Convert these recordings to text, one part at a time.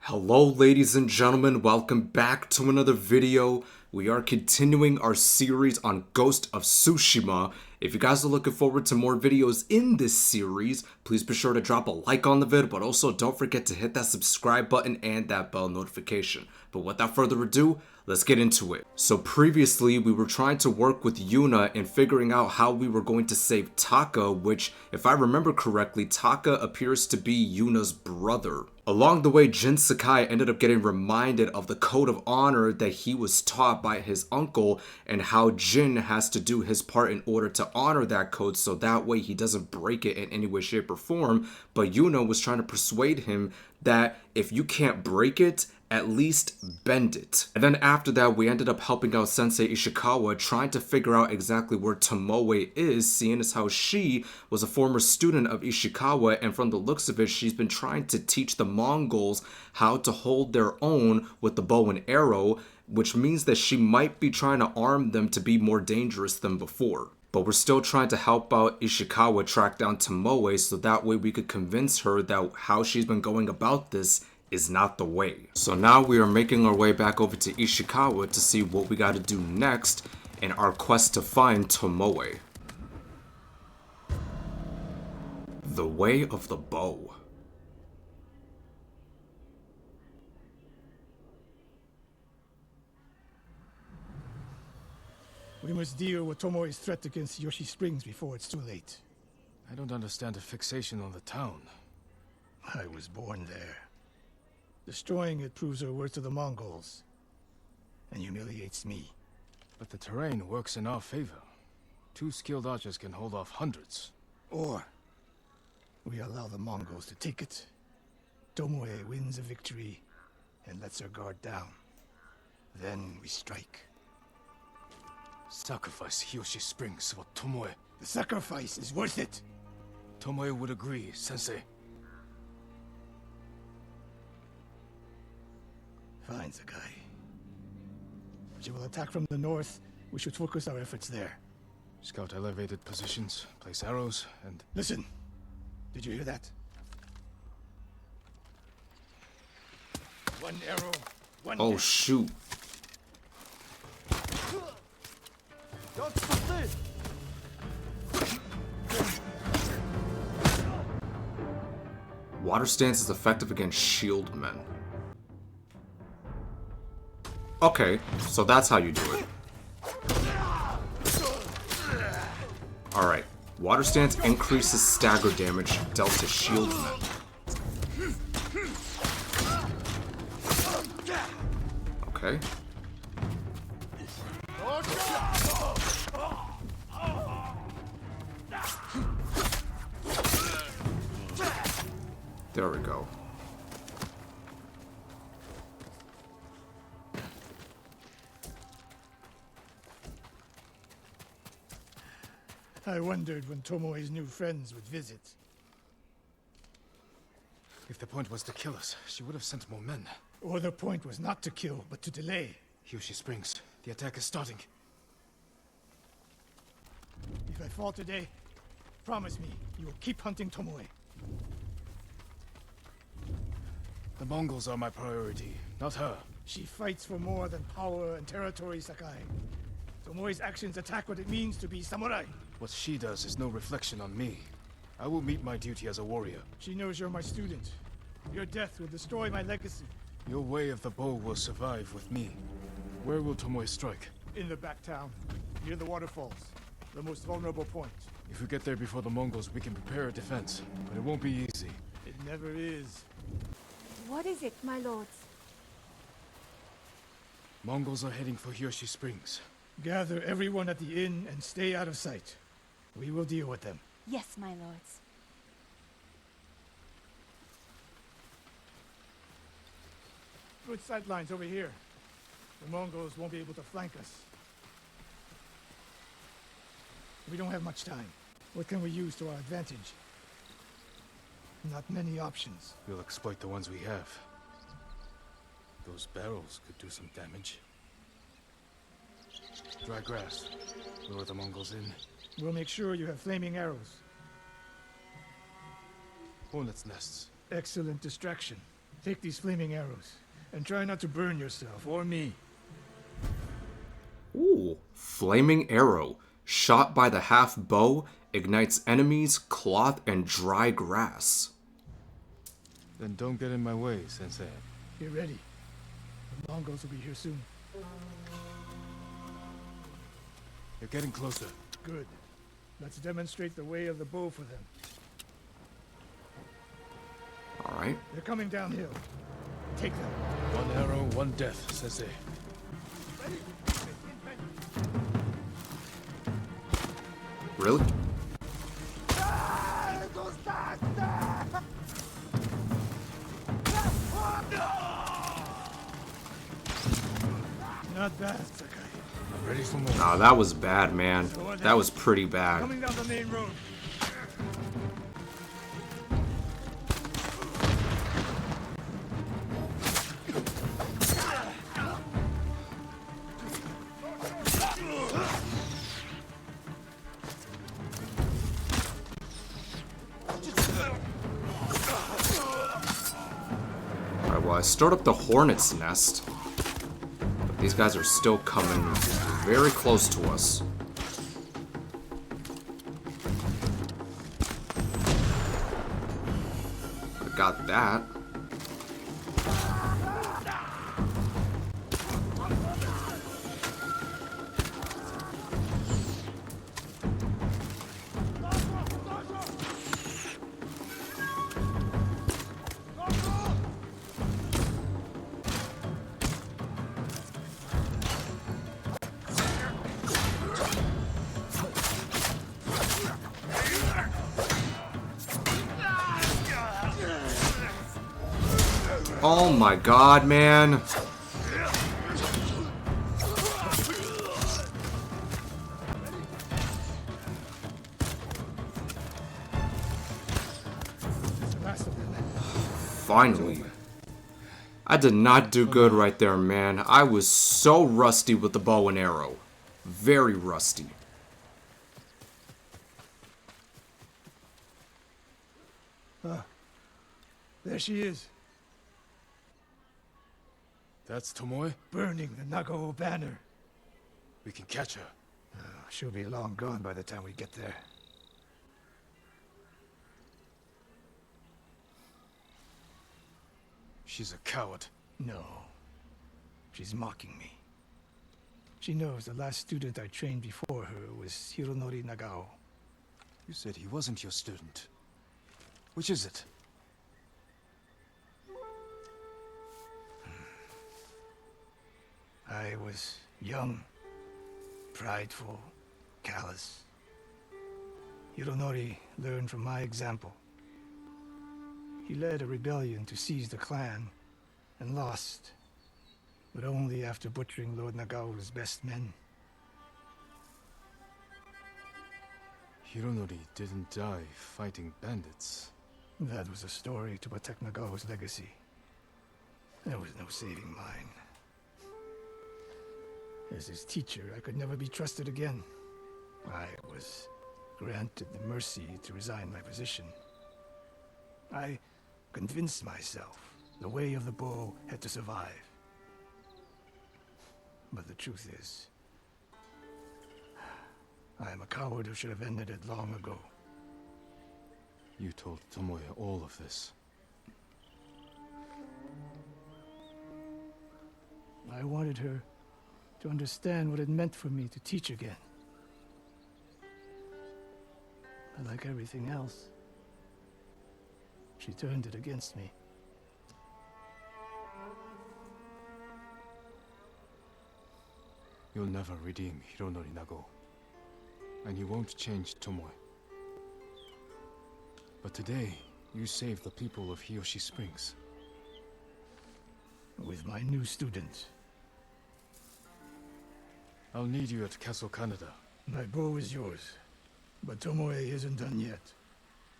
Hello ladies and gentlemen, welcome back to another video. We are continuing our series on Ghost of Tsushima. If you guys are looking forward to more videos in this series, please be sure to drop a like on the vid, but also don't forget to hit that subscribe button and that bell notification. But without further ado, let's get into it. So previously, we were trying to work with Yuna in figuring out how we were going to save Taka, which, if I remember correctly, Taka appears to be Yuna's brother. Along the way, Jin Sakai ended up getting reminded of the code of honor that he was taught by his uncle and how Jin has to do his part in order to honor that code so that way he doesn't break it in any way, shape, or form. But Yuna was trying to persuade him that if you can't break it, at least bend it. And then after that, we ended up helping out Sensei Ishikawa trying to figure out exactly where Tomoe is, seeing as how she was a former student of Ishikawa, and from the looks of it, she's been trying to teach the Mongols how to hold their own with the bow and arrow, which means that she might be trying to arm them to be more dangerous than before. But we're still trying to help out Ishikawa track down Tomoe so that way we could convince her that how she's been going about this is not the way. So now we are making our way back over to Ishikawa to see what we got to do next in our quest to find Tomoe. The Way of the Bow. We must deal with Tomoe's threat against Yoshi Springs before it's too late. I don't understand the fixation on the town. I was born there. Destroying it proves her worth to the Mongols, and humiliates me. But the terrain works in our favor. 2 skilled archers can hold off hundreds. Or we allow the Mongols to take it. Tomoe wins a victory and lets her guard down. Then we strike. Sacrifice Hiyoshi Springs for Tomoe. The sacrifice is worth it. Tomoe would agree, Sensei. Fine, Sakai. She will attack from the north. We should focus our efforts there. Scout elevated positions, place arrows, and... Listen! Did you hear that? One arrow, one Oh death. shoot. Water stance is effective against shield men. Okay, so that's how you do it. Alright. Water stance increases stagger damage dealt to shield men. Okay. There we go. I wondered when Tomoe's new friends would visit. If the point was to kill us, she would have sent more men. Or the point was not to kill, but to delay. Hiyoshi Springs. The attack is starting. If I fall today, promise me you will keep hunting Tomoe. The Mongols are my priority, not her. She fights for more than power and territory, Sakai. Tomoe's actions attack what it means to be samurai. What she does is no reflection on me. I will meet my duty as a warrior. She knows you're my student. Your death will destroy my legacy. Your way of the bow will survive with me. Where will Tomoe strike? In the back town, near the waterfalls. The most vulnerable point. If we get there before the Mongols, we can prepare a defense. But it won't be easy. It never is. What is it, my lords? Mongols are heading for Hiyoshi Springs. Gather everyone at the inn and stay out of sight. We will deal with them. Yes, my lords. Good sight lines over here. The Mongols won't be able to flank us. We don't have much time. What can we use to our advantage? Not many options. We'll exploit the ones we have. Those barrels could do some damage. Dry grass. Lure the Mongols in. We'll make sure you have flaming arrows. Hornets' nests. Excellent distraction. Take these flaming arrows, and try not to burn yourself or me. Ooh, flaming arrow. Shot by the half bow, ignites enemies, cloth, and dry grass. Then don't get in my way, Sensei. Get ready. The Mongols will be here soon. You're getting closer. Good. Let's demonstrate the way of the bow for them. Alright. They're coming downhill. Take them. One arrow, one death, Sensei. Really? Not bad, Sakai. I'm ready for more. Nah, that was bad, man. That was pretty bad. Coming down the main road. Alright, well, I stirred up the hornet's nest. But these guys are still coming very close to us. I got that. Oh my god, man. Finally. I did not do good right there, man. I was so rusty with the bow and arrow. Very rusty. There she is, That's Tomoe? burning the Nagao banner. We can catch her. She'll be long gone by the time we get there. She's a coward. No. She's mocking me. She knows the last student I trained before her was Hironori Nagao. You said he wasn't your student. Which is it? I was young, prideful, callous. Hironori learned from my example. He led a rebellion to seize the clan, and lost, but only after butchering Lord Nagao's best men. Hironori didn't die fighting bandits. That was a story to protect Nagao's legacy. There was no saving mine. As his teacher, I could never be trusted again. I was granted the mercy to resign my position. I convinced myself the way of the bow had to survive. But the truth is, I am a coward who should have ended it long ago. You told Tomoe all of this. I wanted her to understand what it meant for me to teach again. But like everything else, she turned it against me. You'll never redeem Hironori Nagao. And you won't change Tomoe. But today, you saved the people of Hiyoshi Springs. With my new student. I'll need you at Castle Canada. My bow is yours, but Tomoe isn't done yet.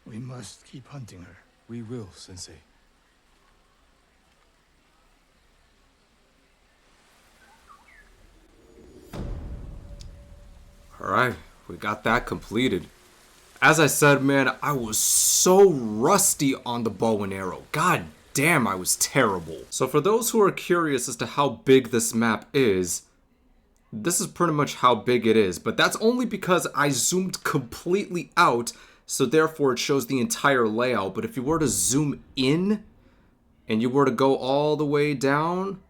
We must keep hunting her. We will, Sensei. Alright, we got that completed. As I said, man, I was so rusty on the bow and arrow. God Damn, I was terrible. So for those who are curious as to how big this map is, this is pretty much how big it is, but that's only because I zoomed completely out, so therefore it shows the entire layout. But if you were to zoom in, and you were to go all the way down,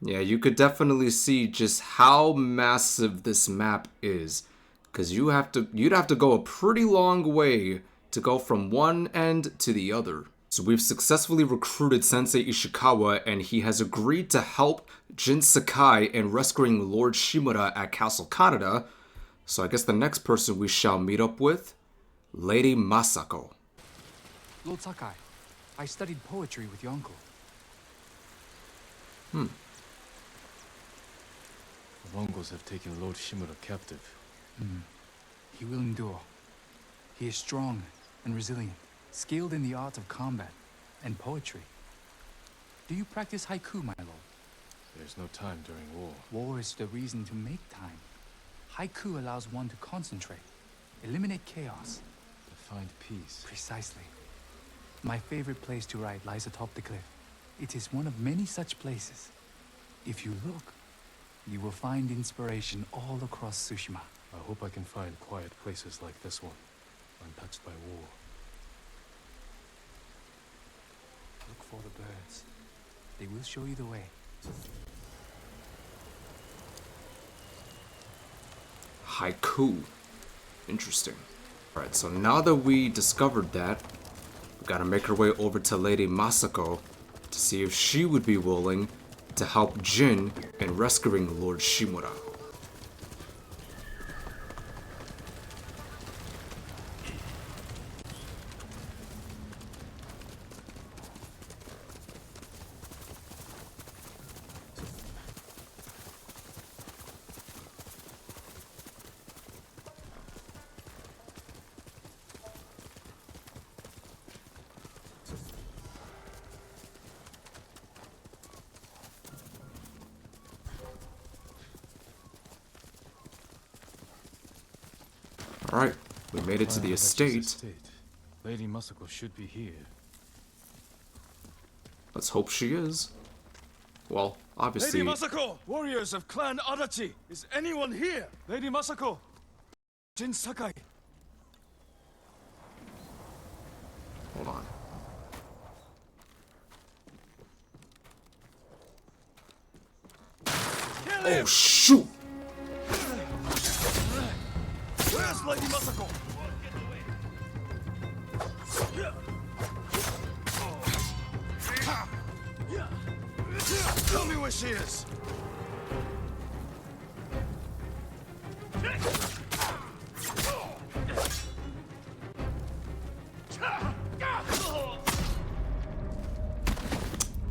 yeah, you could definitely see just how massive this map is. Because you'd have to go a pretty long way to go from one end to the other. So we've successfully recruited Sensei Ishikawa, and he has agreed to help Jin Sakai in rescuing Lord Shimura at Castle Kaneda. So I guess the next person we shall meet up with, Lady Masako. Lord Sakai, I studied poetry with your uncle. The Mongols have taken Lord Shimura captive. He will endure. He is strong and resilient, skilled in the art of combat and poetry. Do you practice haiku, my lord? There's no time during war. War is the reason to make time. Haiku allows one to concentrate, eliminate chaos. To find peace. Precisely. My favorite place to write lies atop the cliff. It is one of many such places. If you look, you will find inspiration all across Tsushima. I hope I can find quiet places like this one, untouched by war. Look for the birds. They will show you the way. Haiku. Interesting. Alright, so now that we discovered that, we gotta make our way over to Lady Masako to see if she would be willing to help Jin in rescuing Lord Shimura. Alright, we made it to the Finally, estate. Lady Masako should be here. Let's hope she is. Well, obviously... Lady Masako! Warriors of Clan Adachi! Is anyone here? Lady Masako! Jin Sakai! Hold on. Oh, shoot! Where's Lady Masako? Tell me where she is!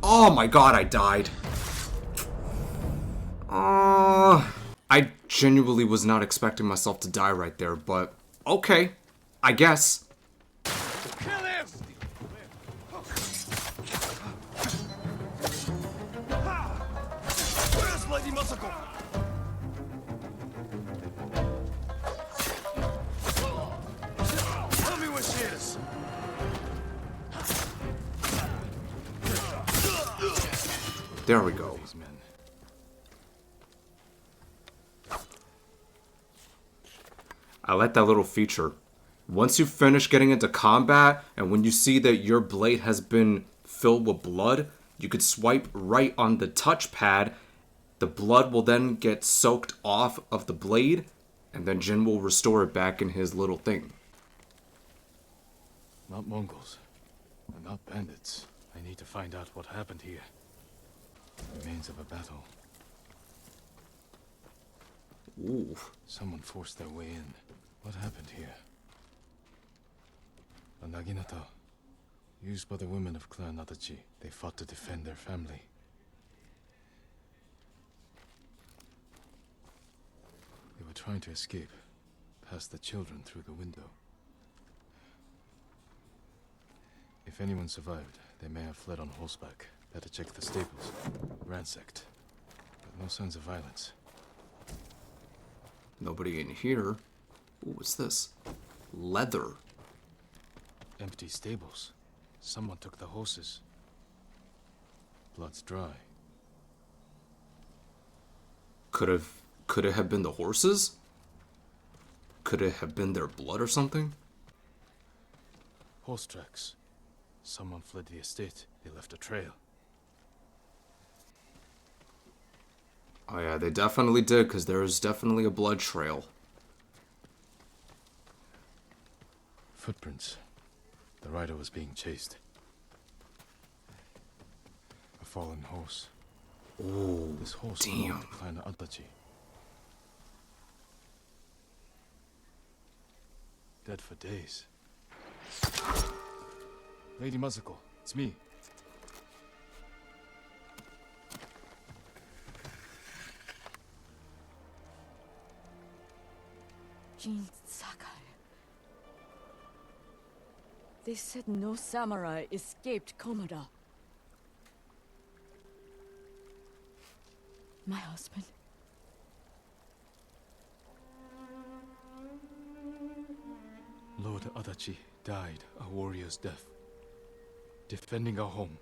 Oh my god, I died. I genuinely was not expecting myself to die right there, but okay, I guess. Kill him! Where's Lady Masako? Tell me where she is! There we go. These men. I like that little feature. Once you finish getting into combat, and when you see that your blade has been filled with blood, you could swipe right on the touchpad. The blood will then get soaked off of the blade, and then Jin will restore it back in his little thing. Not Mongols. And not bandits. I need to find out what happened here. Remains of a battle. Ooh. Someone forced their way in. What happened here? A naginata. Used by the women of Clan Adachi. They fought to defend their family. They were trying to escape. Past the children through the window. If anyone survived, they may have fled on horseback. Better check the stables. Ransacked. But no signs of violence. Nobody in here. Ooh, what's this? Leather. Empty stables. Someone took the horses. Blood's dry. Could it have been the horses? Could it have been their blood or something? Horse tracks. Someone fled the estate. They left a trail. Oh yeah, they definitely did, because there's definitely a blood trail. Footprints. The rider was being chased. A fallen horse. Oh, This horse damn. belonged to Clan Adachi. Dead for days. Lady Masako, it's me. Jin Sakai. They said no samurai escaped Komoda. My husband. Lord Adachi died a warrior's death, defending our home.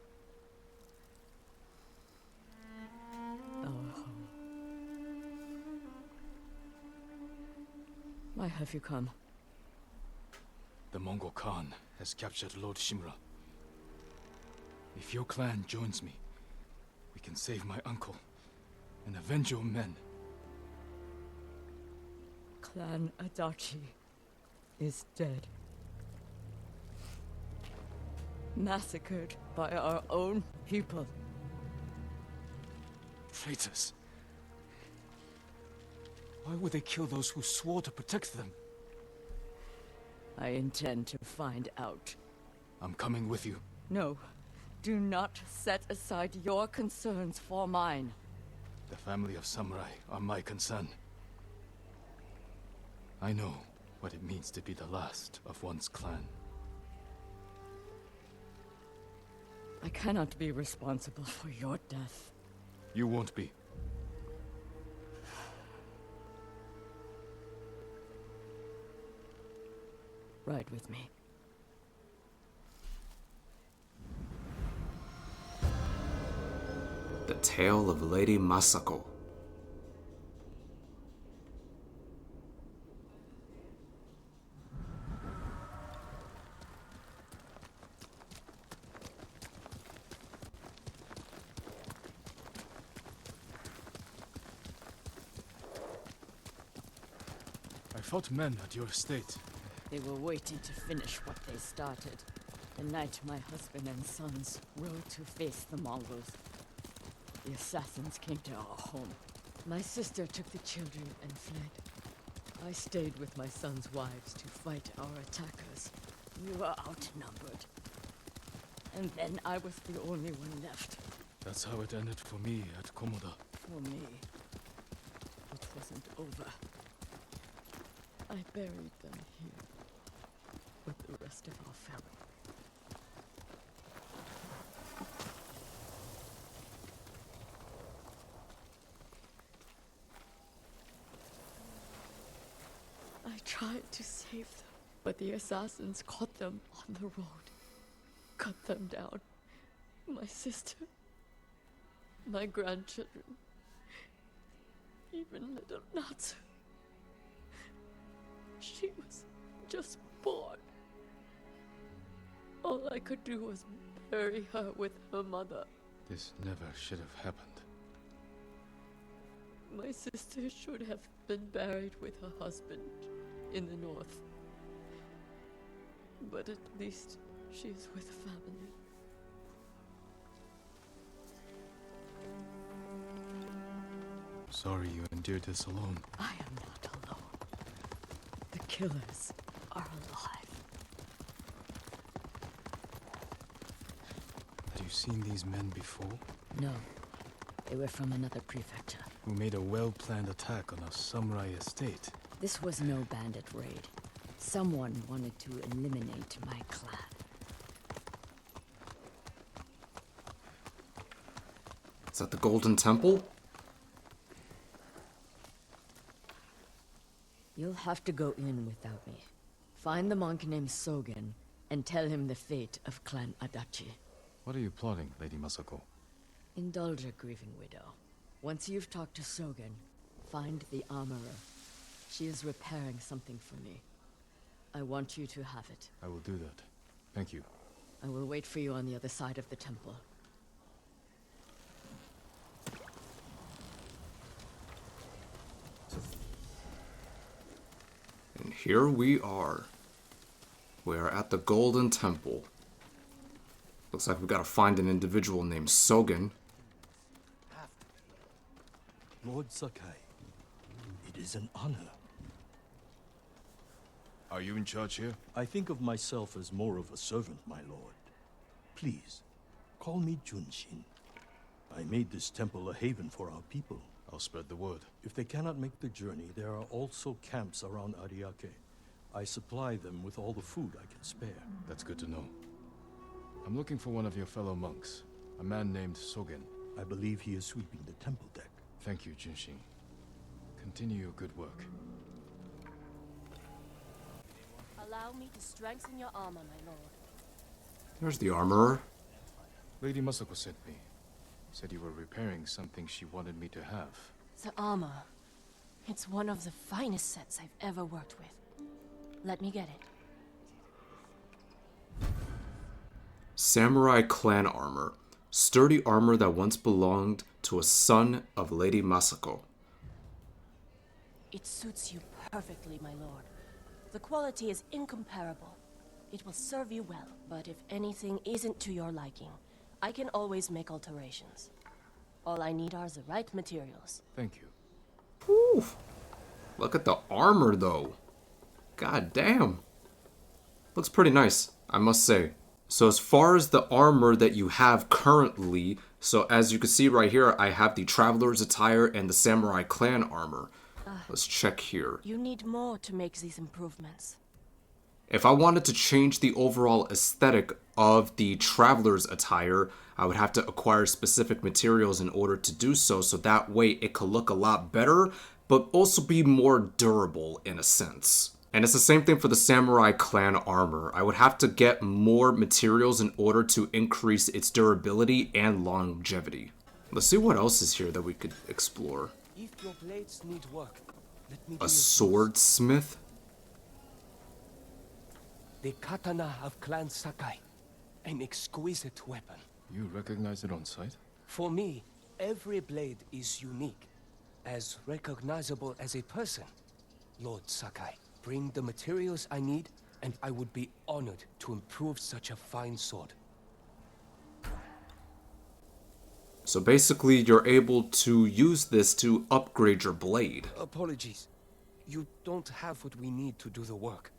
Our home. Why have you come? The Mongol Khan has captured Lord Shimura. If your clan joins me, we can save my uncle and avenge your men. Clan Adachi is dead. Massacred by our own people. Traitors! Why would they kill those who swore to protect them? I intend to find out. I'm coming with you. No, do not set aside your concerns for mine. The family of samurai are my concern. I know what it means to be the last of one's clan. I cannot be responsible for your death. You won't be. Ride with me. The Tale of Lady Masako. I fought men at your estate. They were waiting to finish what they started. The night my husband and sons rode to face the Mongols. The assassins came to our home. My sister took the children and fled. I stayed with my sons' wives to fight our attackers. We were outnumbered. And then I was the only one left. That's how it ended for me at Komoda. For me, it wasn't over. I buried them here with the rest of our family. I tried to save them, but the assassins caught them on the road, cut them down. My sister, my grandchildren, even little Natsu. She was just born. All I could do was bury her with her mother. This never should have happened. My sister should have been buried with her husband in the north. But at least she's with family. Sorry you endured this alone. I am not alone. The killers are alive. Had you seen these men before? No, they were from another prefecture. Who made a well-planned attack on a samurai estate? This was no bandit raid. Someone wanted to eliminate my clan. Is that the Golden Temple? You'll have to go in without me. Find the monk named Sogen and tell him the fate of Clan Adachi. What are you plotting, Lady Masako? Indulge a grieving widow. Once you've talked to Sogen, find the armorer. She is repairing something for me. I want you to have it. I will do that. Thank you. I will wait for you on the other side of the temple. And here we are. We are at the Golden Temple. Looks like we've got to find an individual named Sogen. Lord Sakai, it is an honor. Are you in charge here? I think of myself as more of a servant, my lord. Please, call me Junshin. I made this temple a haven for our people. I'll spread the word. If they cannot make the journey, there are also camps around Ariake. I supply them with all the food I can spare. That's good to know. I'm looking for one of your fellow monks, a man named Sogen. I believe he is sweeping the temple deck. Thank you, Junshin. Continue your good work. Allow me to strengthen your armor, my lord. There's the armorer. Lady Masako sent me. Said you were repairing something she wanted me to have. The armor. It's one of the finest sets I've ever worked with. Let me get it. Samurai clan armor. Sturdy armor that once belonged to a son of Lady Masako. It suits you perfectly, my lord. The quality is incomparable. It will serve you well, but if anything isn't to your liking, I can always make alterations. All I need are the right materials. Thank you. Whew. Look at the armor, though. God damn. Looks pretty nice, I must say. So as far as the armor that you have currently, so as you can see right here, I have the Traveler's Attire and the Samurai Clan armor. Let's check here. You need more to make these improvements. If I wanted to change the overall aesthetic of the Traveler's Attire, I would have to acquire specific materials in order to do so, so that way it could look a lot better, but also be more durable in a sense. And it's the same thing for the Samurai Clan armor. I would have to get more materials in order to increase its durability and longevity. Let's see what else is here that we could explore. If your blades need work, let me do A your swordsmith? the katana of Clan Sakai. An exquisite weapon. You recognize it on sight? For me, every blade is unique. As recognizable as a person. Lord Sakai, bring the materials I need, and I would be honored to improve such a fine sword. So basically, you're able to use this to upgrade your blade. Apologies. You don't have what we need to do the work.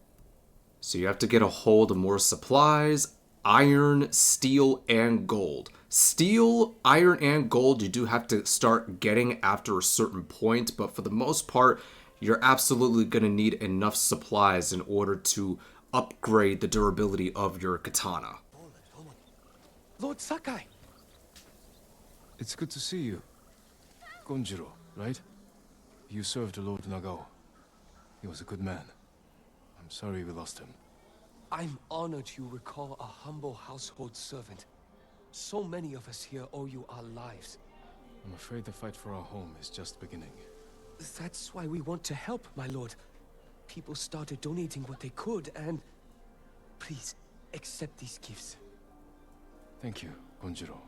So you have to get a hold of more supplies, iron, steel, and gold. Steel, iron, and gold you do have to start getting after a certain point, but for the most part, you're absolutely going to need enough supplies in order to upgrade the durability of your katana. Lord Sakai! It's good to see you. Gonjiro, right? You served Lord Nagao. He was a good man. I'm sorry we lost him. I'm honored you recall a humble household servant. So many of us here owe you our lives. I'm afraid the fight for our home is just beginning. That's why we want to help, my lord. People started donating what they could, and... Please, accept these gifts. Thank you, Gonjiro.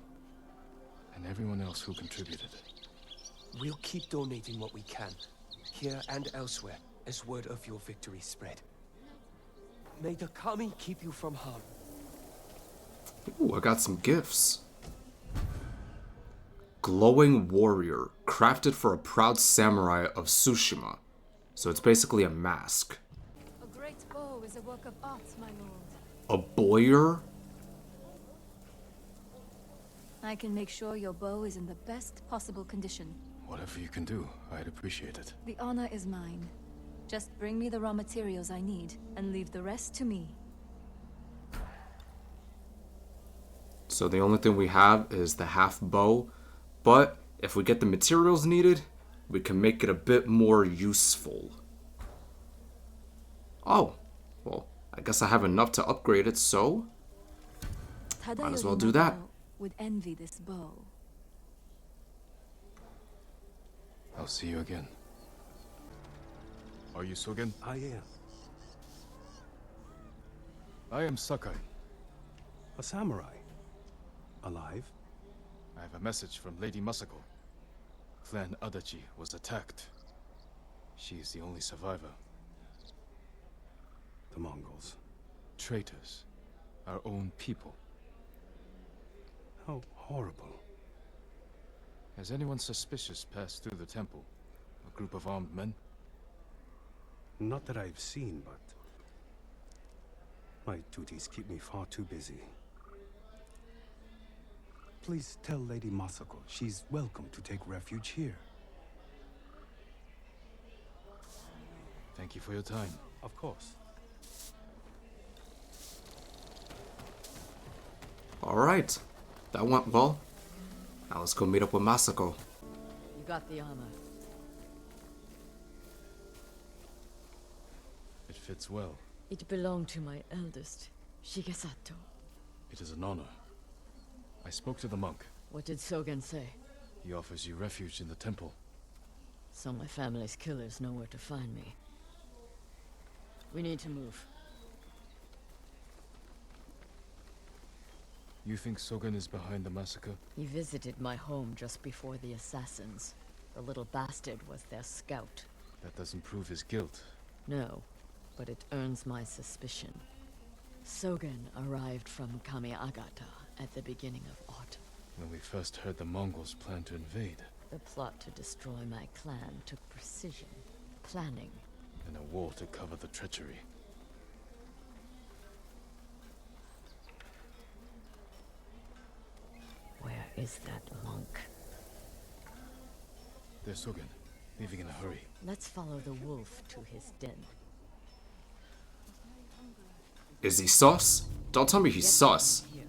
And everyone else who contributed. We'll keep donating what we can, here and elsewhere, as word of your victory spread. May the Kami keep you from harm. Ooh, I got some gifts. Glowing warrior, crafted for a proud samurai of Tsushima. So it's basically a mask. A great bow is a work of art, my lord. A boyer? I can make sure your bow is in the best possible condition. Whatever you can do, I'd appreciate it. The honor is mine. Just bring me the raw materials I need, and leave the rest to me. So the only thing we have is the half bow, but if we get the materials needed, we can make it a bit more useful. Oh, well, I guess I have enough to upgrade it, so might as well do that. Would envy this bow. I'll see you again. Are you Sogen? I am. I am Sakai. A samurai. Alive? I have a message from Lady Masako. Clan Adachi was attacked. She is the only survivor. The Mongols. Traitors. Our own people. How horrible. Has anyone suspicious passed through the temple? A group of armed men? Not that I've seen, but my duties keep me far too busy. Please tell Lady Masako she's welcome to take refuge here. Thank you for your time. Of course. Alright. That went well. Now let's go meet up with Masako. You got the armor. It fits well. It belonged to my eldest, Shigesato. It is an honor. I spoke to the monk. What did Sogen say? He offers you refuge in the temple. So my family's killers know where to find me. We need to move. You think Sogen is behind the massacre? He visited my home just before the assassins. The little bastard was their scout. That doesn't prove his guilt. No, but it earns my suspicion. Sogen arrived from Kamiagata at the beginning of autumn. When we first heard the Mongols plan to invade. The plot to destroy my clan took precision, planning. And a war to cover the treachery. Where is that monk? There's Sogen, leaving in a hurry. Let's follow the wolf to his den. Is he sus? Don't tell me he's sus. Here.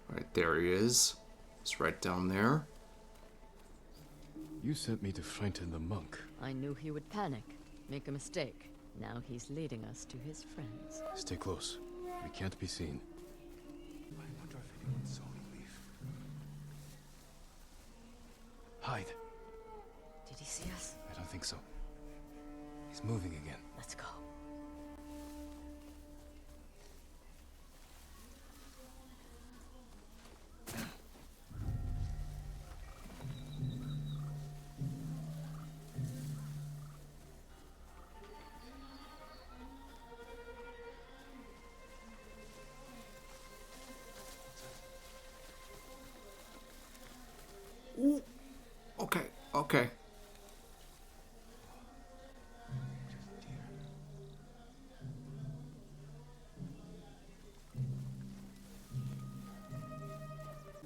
Right, there he is. It's right down there. You sent me to frighten the monk. I knew he would panic, make a mistake. Now he's leading us to his friends. Stay close. We can't be seen. I wonder if anyone saw me leave. Hide. Did he see us? I don't think so. He's moving again. Let's go. Ooh. Okay, okay.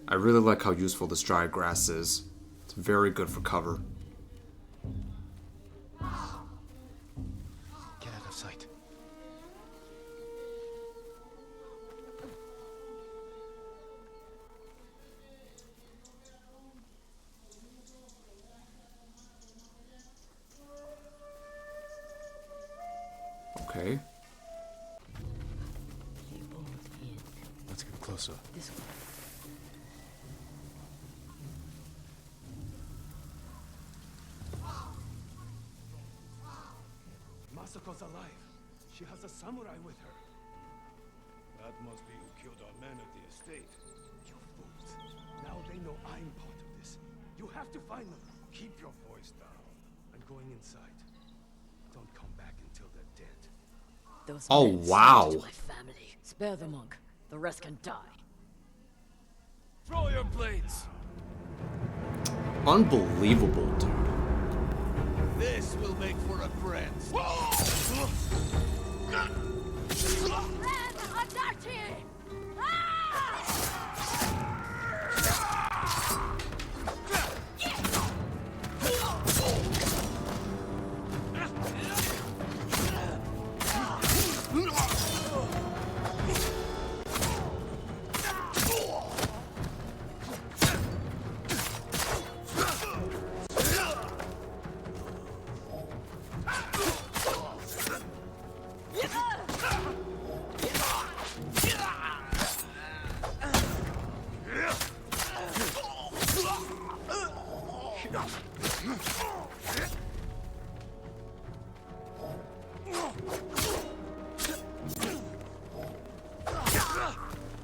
I really like how useful this dry grass is. It's very good for cover. Get out of sight. Okay. The old inn. Let's get closer. This way. Masako's alive. She has a samurai with her. That must be who killed our men at the estate. You fools. Now they know I'm part of this. You have to find them. Keep your voice down. I'm going inside. Don't come back until they're dead. Those Oh, men wow. saved my family. Spare the monk. The rest can die. Throw your blades! Unbelievable, dude. This will make for a friend.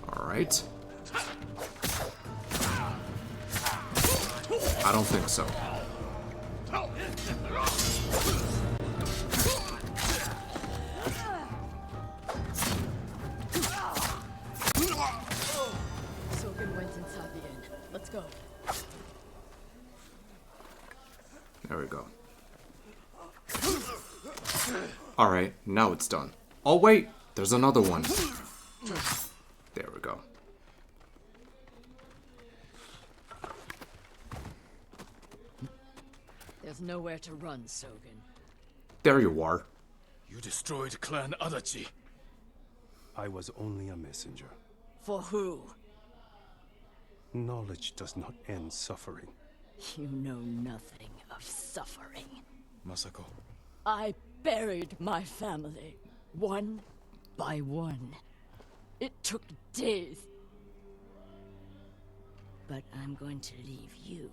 Alright. I don't think so. Sogen went inside the inn. Let's go. There we go. Alright, now it's done. Oh wait, there's another one. There we go. There's nowhere to run, Sogen. There you are. You destroyed Clan Adachi. I was only a messenger. For who? Knowledge does not end suffering. You know nothing of suffering. Masako. I buried my family, one by one. It took days. But I'm going to leave you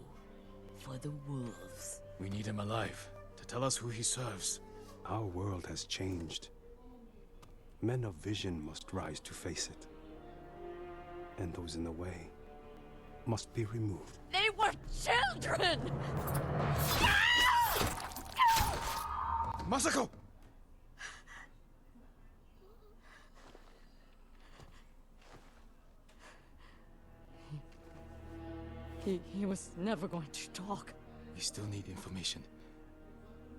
for the wolves. We need him alive to tell us who he serves. Our world has changed. Men of vision must rise to face it. And those in the way must be removed. They were children! Masako! He was never going to talk. We still need information.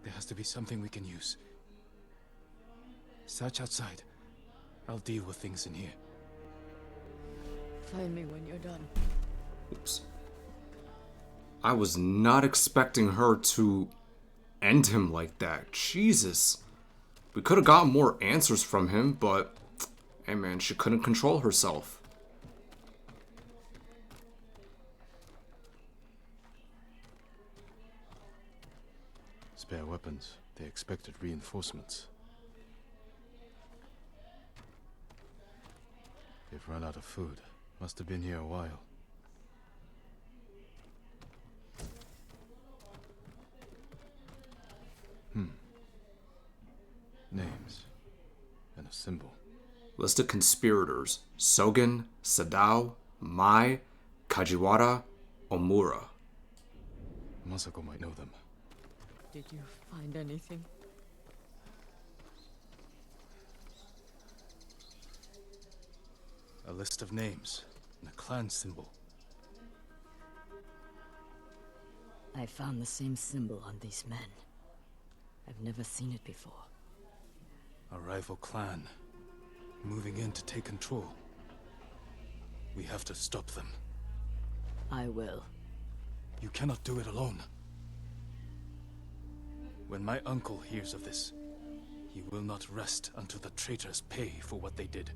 There has to be something we can use. Search outside. I'll deal with things in here. Find me when you're done. Oops. I was not expecting her to end him like that. Jesus. We could have gotten more answers from him, but hey man, she couldn't control herself. Spare weapons. They expected reinforcements. They've run out of food. Must have been here a while. Names. And a symbol. List of conspirators. Sogen, Sadao, Mai, Kajiwara, Omura. Masako might know them. Did you find anything? A list of names and a clan symbol. I found the same symbol on these men. I've never seen it before. A rival clan. Moving in to take control. We have to stop them. I will. You cannot do it alone. When my uncle hears of this, he will not rest until the traitors pay for what they did.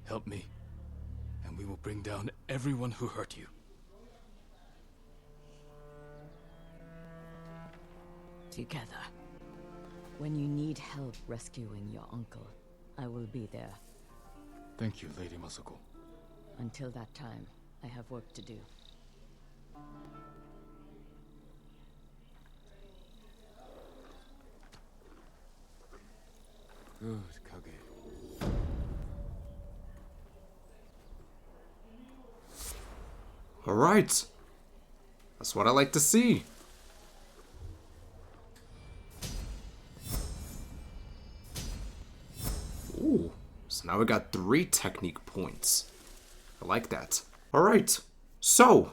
Help me, and we will bring down everyone who hurt you. Together. When you need help rescuing your uncle, I will be there. Thank you, Lady Masako. Until that time, I have work to do. Good, Kage. Alright. That's what I like to see. Ooh. So now we got 3 technique points. I like that. Alright. So,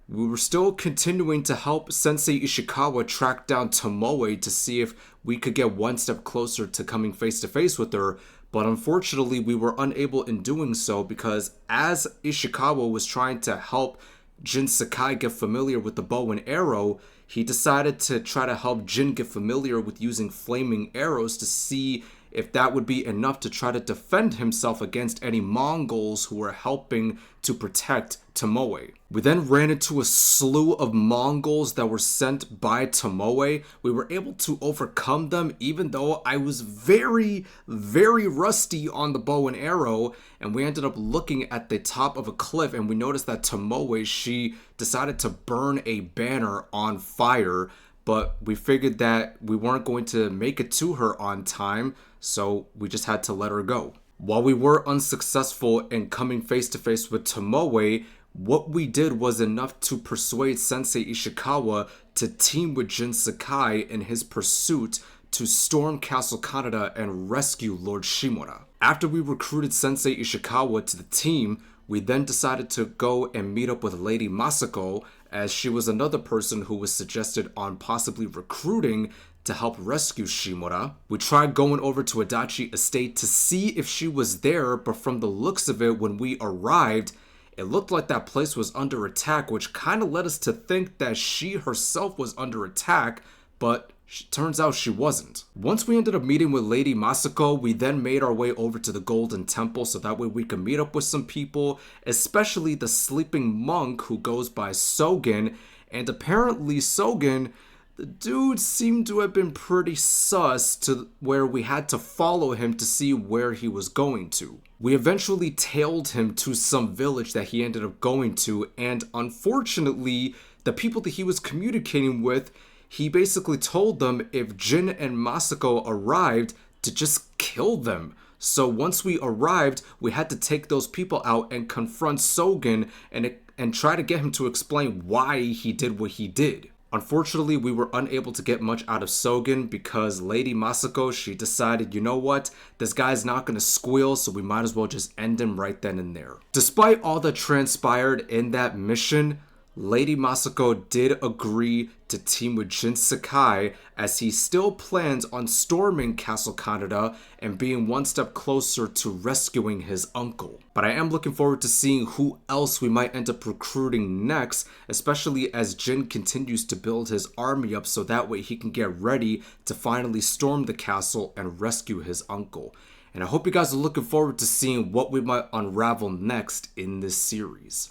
we were still continuing to help Sensei Ishikawa track down Tomoe to see if we could get one step closer to coming face to face with her, but unfortunately we were unable in doing so because as Ishikawa was trying to help Jin Sakai get familiar with the bow and arrow, he decided to try to help Jin get familiar with using flaming arrows to see if that would be enough to try to defend himself against any Mongols who were helping to protect Tomoe. We then ran into a slew of Mongols that were sent by Tomoe. We were able to overcome them even though I was very rusty on the bow and arrow, and we ended up looking at the top of a cliff and we noticed that Tomoe, she decided to burn a banner on fire, but we figured that we weren't going to make it to her on time, so we just had to let her go. While we were unsuccessful in coming face to face with Tomoe, what we did was enough to persuade Sensei Ishikawa to team with Jin Sakai in his pursuit to storm Castle Kaneda and rescue Lord Shimura. After we recruited Sensei Ishikawa to the team, we then decided to go and meet up with Lady Masako, as she was another person who was suggested on possibly recruiting to help rescue Shimura. We tried going over to Adachi Estate to see if she was there, but from the looks of it, when we arrived, it looked like that place was under attack, which kind of led us to think that she herself was under attack, but turns out she wasn't. Once we ended up meeting with Lady Masako, we then made our way over to the Golden Temple so that way we could meet up with some people, especially the sleeping monk who goes by Sogen, and apparently Sogen, the dude seemed to have been pretty sus to where we had to follow him to see where he was going to. We eventually tailed him to some village that he ended up going to, and unfortunately, the people that he was communicating with, he basically told them if Jin and Masako arrived to just kill them. So once we arrived, we had to take those people out and confront Sogen and try to get him to explain why he did what he did. Unfortunately, we were unable to get much out of Sogen because Lady Masako, she decided, you know what, this guy's not going to squeal, so we might as well just end him right then and there. Despite all that transpired in that mission, Lady Masako did agree to team with Jin Sakai, as he still plans on storming Castle Kaneda and being one step closer to rescuing his uncle. But I am looking forward to seeing who else we might end up recruiting next, especially as Jin continues to build his army up so that way he can get ready to finally storm the castle and rescue his uncle. And I hope you guys are looking forward to seeing what we might unravel next in this series.